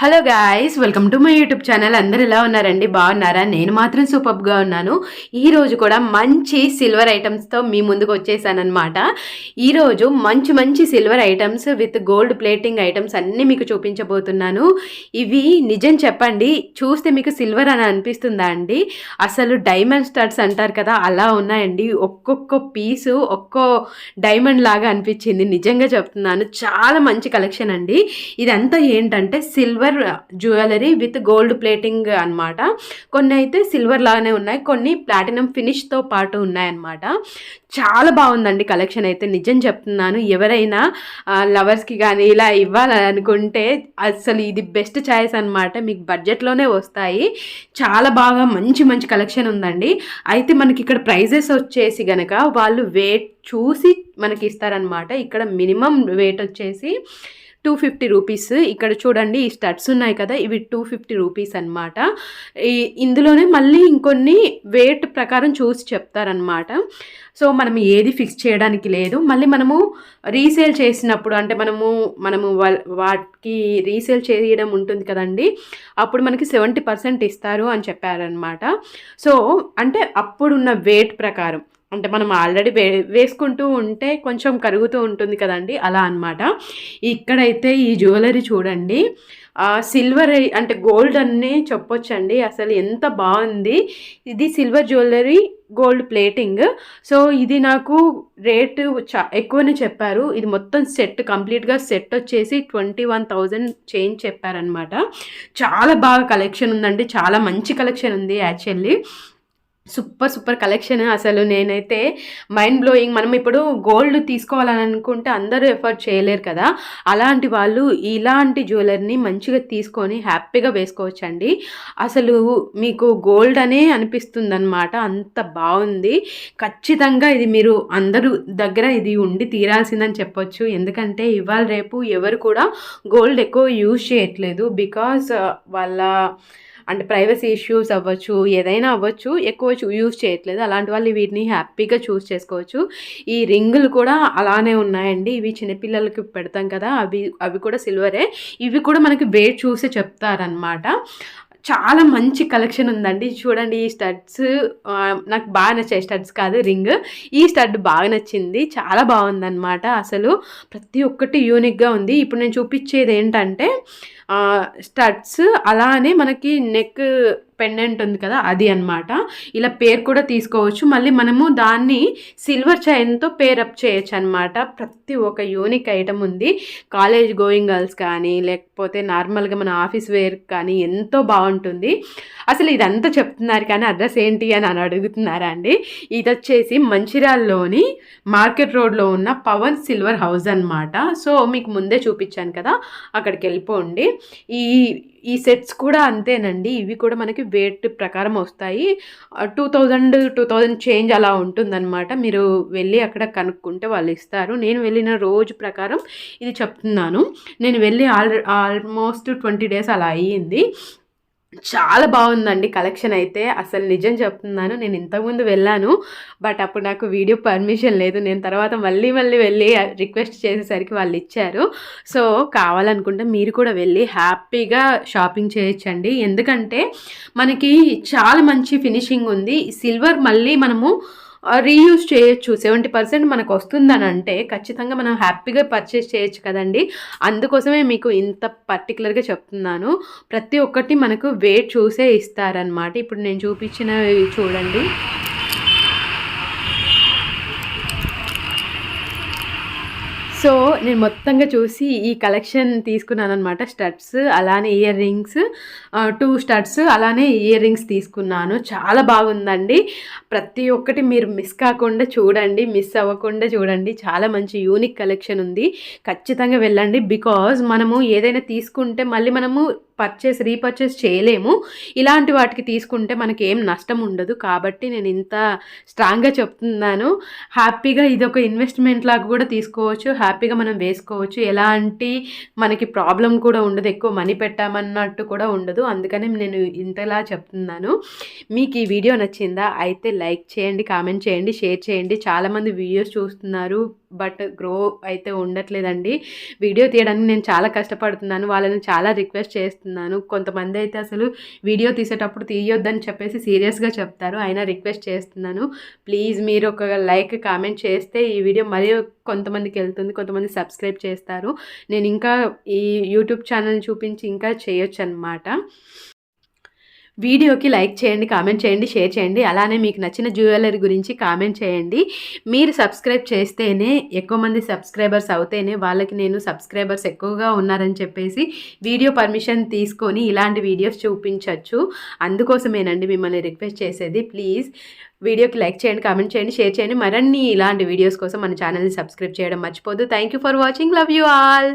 Hello guys, welcome to my YouTube channel. అందరు ఎలా ఉన్నారండి? బాగున్నారా? నేను మాత్రం సూపర్గా ఉన్నాను. ఈరోజు కూడా మంచి సిల్వర్ ఐటమ్స్తో మీ ముందుకు వచ్చేసానమాట. ఈరోజు మంచి మంచి silver items with gold plating items అన్నీ మీకు చూపించబోతున్నాను. ఇవి నిజం చెప్పండి, చూస్తే మీకు సిల్వర్ అని అనిపిస్తుందా అండి? అసలు డైమండ్ స్టడ్స్ అంటారు కదా, అలా ఉన్నాయండి. ఒక్కొక్క పీసు ఒక్కో డైమండ్ లాగా అనిపించింది. నిజంగా చెప్తున్నాను, చాలా మంచి కలెక్షన్ అండి. ఇదంతా ఏంటంటే silver jewellery with gold plating అనమాట. కొన్ని అయితే సిల్వర్ లాగానే ఉన్నాయి, కొన్ని ప్లాటినం ఫినిష్తో పాటు ఉన్నాయన్నమాట. చాలా బాగుందండి కలెక్షన్ అయితే. నిజం చెప్తున్నాను, ఎవరైనా లవర్స్కి కానీ ఇలా ఇవ్వాలనుకుంటే అసలు ఇది బెస్ట్ చాయిస్ అనమాట. మీకు బడ్జెట్లోనే వస్తాయి. చాలా బాగా మంచి మంచి కలెక్షన్ ఉందండి. అయితే మనకి ఇక్కడ ప్రైజెస్ వచ్చేసి గనక వాళ్ళు వెయిట్ చూసి మనకి ఇస్తారనమాట. ఇక్కడ మినిమం వెయిట్ వచ్చేసి 250 రూపీస్. ఇక్కడ చూడండి, ఈ స్టడ్స్ ఉన్నాయి కదా, ఇవి 250 రూపీస్ అనమాట. ఇందులోనే మళ్ళీ ఇంకొన్ని వెయిట్ ప్రకారం చూసి చెప్తారనమాట. సో మనం ఏది ఫిక్స్ చేయడానికి లేదు. మళ్ళీ మనము రీసేల్ చేసినప్పుడు అంటే మనము వాటికి రీసేల్ చేయడం ఉంటుంది కదండి, అప్పుడు మనకి 70% ఇస్తారు అని చెప్పారనమాట. సో అంటే అప్పుడున్న వెయిట్ ప్రకారం, అంటే మనం ఆల్రెడీ వేసుకుంటూ ఉంటే కొంచెం కరుగుతూ ఉంటుంది కదండి, అలా అనమాట. ఇక్కడైతే ఈ జ్యువెలరీ చూడండి, సిల్వర్ అంటే గోల్డ్ అనే చెప్పొచ్చండి. అసలు ఎంత బాగుంది. ఇది silver jewellery gold plating. So ఇది నాకు రేటు ఎక్కువనే చెప్పారు. ఇది మొత్తం సెట్, కంప్లీట్గా సెట్ వచ్చేసి 21,000 చేంజ్ చెప్పారనమాట. చాలా బాగా కలెక్షన్ ఉందండి, చాలా మంచి కలెక్షన్ ఉంది యాక్చువల్లీ. Super collection. అసలు నేనైతే మైండ్ బ్లోయింగ్. మనం ఇప్పుడు గోల్డ్ తీసుకోవాలని అనుకుంటే అందరూ ఎఫర్ట్ చేయలేరు కదా, అలాంటి వాళ్ళు ఇలాంటి జ్యువెలరీని మంచిగా తీసుకొని హ్యాపీగా వేసుకోవచ్చండి. అసలు మీకు గోల్డ్ అనే అనిపిస్తుంది అనమాట, అంత బాగుంది. ఖచ్చితంగా ఇది మీరు అందరూ దగ్గర ఇది ఉండి తీరాల్సిందని చెప్పొచ్చు. ఎందుకంటే ఇవాళ రేపు ఎవరు కూడా గోల్డ్ ఎక్కువ యూజ్ చేయట్లేదు. బికాజ్ వాళ్ళ అంటే ప్రైవసీ ఇష్యూస్ అవ్వచ్చు, ఏదైనా అవ్వచ్చు, ఎక్కువ యూజ్ చేయట్లేదు. అలాంటి వాళ్ళు వీటిని హ్యాపీగా చూస్ చేసుకోవచ్చు. ఈ రింగులు కూడా అలానే ఉన్నాయండి. ఇవి చిన్నపిల్లలకి పెడతాం కదా, అవి కూడా సిల్వరే. ఇవి కూడా మనకి వెయిట్ చూసి చెప్తారనమాట. చాలా మంచి కలెక్షన్ ఉందండి. చూడండి, ఈ స్టడ్స్ నాకు బాగా నచ్చాయి. స్టడ్స్ కాదు, రింగ్. ఈ స్టడ్ బాగా నచ్చింది, చాలా బాగుందన్నమాట. అసలు ప్రతి ఒక్కటి యూనిక్గా ఉంది. ఇప్పుడు నేను చూపించేది ఏంటంటే స్టడ్స్, అలానే మనకి నెక్ పెండెంట్ ఉంది కదా, అది అనమాట. ఇలా పేర్ కూడా తీసుకోవచ్చు. మళ్ళీ మనము దాన్ని సిల్వర్ చైన్తో పేరప్ చేయొచ్చు అనమాట. ప్రతి ఒక్క యూనిక్ ఐటమ్ ఉంది. కాలేజ్ గోయింగ్ గర్ల్స్ కానీ, లేకపోతే నార్మల్గా మన ఆఫీస్ వేర్ కానీ ఎంతో బాగుంటుంది. అసలు ఇదంతా చెప్తున్నారు కానీ అడ్రస్ ఏంటి అని అడుగుతున్నారా అండి? ఇది వచ్చేసి మంచిర్యాలలోని మార్కెట్ రోడ్లో ఉన్న పవన్ సిల్వర్ హౌస్ అనమాట. సో మీకు ముందే చూపించాను కదా, అక్కడికి వెళ్ళిపోండి. ఈ సెట్స్ కూడా అంతేనండి. ఇవి కూడా మనకి వెయిట్ ప్రకారం వస్తాయి. 2000 చేంజ్ అలా ఉంటుందన్నమాట. మీరు వెళ్ళి అక్కడ కనుక్కుంటే వాళ్ళు ఇస్తారు. నేను వెళ్ళిన రోజు ప్రకారం ఇది చెప్తున్నాను. నేను వెళ్ళి ఆల్మోస్ట్ 20 డేస్ అలా అయ్యింది. చాలా బాగుందండి కలెక్షన్ అయితే. అసలు నిజం చెప్తున్నాను, నేను ఇంతకుముందు వెళ్ళాను, బట్ అప్పుడు నాకు వీడియో పర్మిషన్ లేదు. నేను తర్వాత మళ్ళీ వెళ్ళి రిక్వెస్ట్ చేసేసరికి వాళ్ళు ఇచ్చారు. సో కావాలనుకుంటే మీరు కూడా వెళ్ళి హ్యాపీగా షాపింగ్ చేయొచ్చండి. ఎందుకంటే మనకి చాలా మంచి ఫినిషింగ్ ఉంది. సిల్వర్ మళ్ళీ మనము రీయూజ్ చేయొచ్చు. 70% మనకు వస్తుందని అంటే ఖచ్చితంగా మనం హ్యాపీగా పర్చేస్ చేయొచ్చు కదండి. అందుకోసమే మీకు ఇంత పర్టికులర్గా చెప్తున్నాను. ప్రతి ఒక్కటి మనకు వెయిట్ చూసే ఇస్తారనమాట. ఇప్పుడు నేను చూపించినవి చూడండి. సో నేను మొత్తంగా చూసి ఈ కలెక్షన్ తీసుకున్నాను అనమాట. స్టడ్స్, అలానే ఇయర్ రింగ్స్, 2 స్టడ్స్, అలానే ఇయర్ రింగ్స్ తీసుకున్నాను. చాలా బాగుందండి. ప్రతి ఒక్కటి మీరు మిస్ కాకుండా చూడండి, మిస్ అవ్వకుండా చూడండి. చాలా మంచి యూనిక్ కలెక్షన్ ఉంది. ఖచ్చితంగా వెళ్ళండి. బికాజ్ మనము ఏదైనా తీసుకుంటే మళ్ళీ మనము రీపర్చేస్ చేయలేము. ఇలాంటి వాటికి తీసుకుంటే మనకి ఏం నష్టం ఉండదు. కాబట్టి నేను ఇంత స్ట్రాంగ్గా చెప్తున్నాను. హ్యాపీగా ఇది ఒక ఇన్వెస్ట్మెంట్ లాగా కూడా తీసుకోవచ్చు, హ్యాపీగా మనం వేసుకోవచ్చు. ఎలాంటి మనకి ప్రాబ్లం కూడా ఉండదు, ఎక్కువ మనీ పెట్టామన్నట్టు కూడా ఉండదు. అందుకని నేను ఇంతలా చెప్తున్నాను. మీకు ఈ వీడియో నచ్చిందా? అయితే లైక్ చేయండి, కామెంట్ చేయండి, షేర్ చేయండి. చాలామంది వీడియోస్ చూస్తున్నారు, బట్ గ్రో అయితే ఉండట్లేదండి. వీడియో తీయడానికి నేను చాలా కష్టపడుతున్నాను. వాళ్ళని చాలా రిక్వెస్ట్ చేస్తున్నాను. కొంతమంది అయితే అసలు వీడియో తీసేటప్పుడు తీయొద్దని చెప్పేసి సీరియస్గా చెప్తారు. అయినా రిక్వెస్ట్ చేస్తున్నాను, ప్లీజ్ మీరు ఒక లైక్ కామెంట్ చేస్తే ఈ వీడియో మరీ కొంతమందికి వెళ్తుంది, కొంతమంది సబ్స్క్రైబ్ చేస్తారు. నేను ఇంకా ఈ యూట్యూబ్ ఛానల్ చూపించి ఇంకా చేయొచ్చు అనమాట. వీడియోకి లైక్ చేయండి, కామెంట్ చేయండి, షేర్ చేయండి. అలానే మీకు నచ్చిన జ్యువెలరీ గురించి కామెంట్ చేయండి. మీరు సబ్స్క్రైబ్ చేస్తేనే ఎక్కువ మంది సబ్స్క్రైబర్స్ అవుతేనే వాళ్ళకి నేను సబ్స్క్రైబర్స్ ఎక్కువగా ఉన్నారని చెప్పేసి వీడియో పర్మిషన్ తీసుకొని ఇలాంటి వీడియోస్ చూపించవచ్చు. అందుకోసమేనండి మిమ్మల్ని రిక్వెస్ట్ చేసేది. ప్లీజ్ వీడియోకి లైక్ చేయండి, కామెంట్ చేయండి, షేర్ చేయండి. మరిన్ని ఇలాంటి వీడియోస్ కోసం మన ఛానల్ని సబ్స్క్రైబ్ చేయడం మర్చిపోద్దు. Thank you for watching. Love you all.